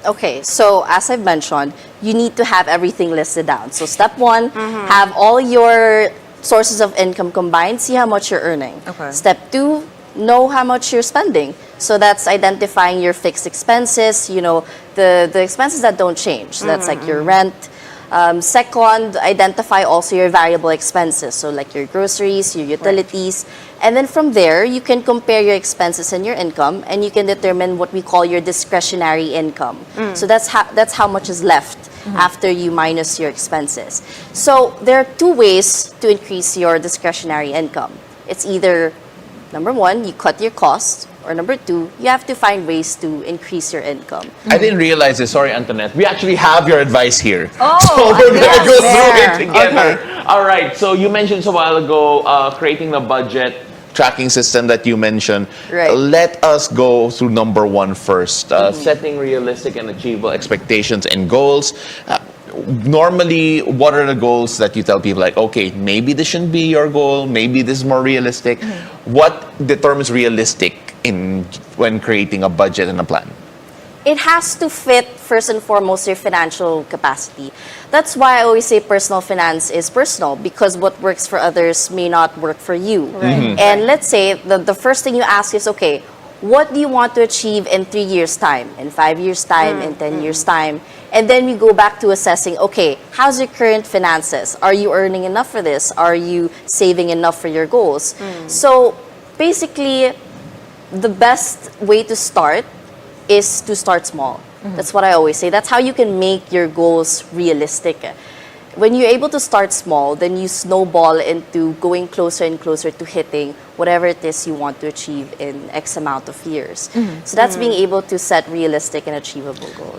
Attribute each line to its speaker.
Speaker 1: Okay, so as I've mentioned, you need to have everything listed down. So step one, have all your sources of income combined, see how much you're earning.
Speaker 2: Okay.
Speaker 1: Step two, know how much you're spending. So that's identifying your fixed expenses, the expenses that don't change. So that's like your rent. Second, identify also your variable expenses. So like your groceries, your utilities. And then from there, you can compare your expenses and your income, and you can determine what we call your discretionary income. So that's how much is left after you minus your expenses. So there are two ways to increase your discretionary income. It's either, number one, you cut your costs, or number two, you have to find ways to increase your income.
Speaker 3: I didn't realize this. Sorry, Antoinette. We actually have your advice here.
Speaker 2: Oh,
Speaker 3: so we're going to go
Speaker 1: there.
Speaker 3: through it together.
Speaker 1: Okay.
Speaker 3: All right. So you mentioned a while ago creating the budget tracking system that you mentioned.
Speaker 1: Right.
Speaker 3: Let us go through number one first. Setting realistic and achievable expectations and goals. Normally, what are the goals that you tell people like, okay, maybe this shouldn't be your goal, maybe this is more realistic? What determines realistic when creating a budget and a plan?
Speaker 1: It has to fit, first and foremost, your financial capacity. That's why I always say personal finance is personal, because what works for others may not work for you. And let's say the first thing you ask is, okay, what do you want to achieve in 3 years' time, in 5 years' time, in 10 years' time? And then we go back to assessing, okay, how's your current finances? Are you earning enough for this? Are you saving enough for your goals? So basically, the best way to start is to start small. That's what I always say. That's how you can make your goals realistic. When you're able to start small, then you snowball into going closer and closer to hitting whatever it is you want to achieve in X amount of years. So that's being able to set realistic and achievable goals.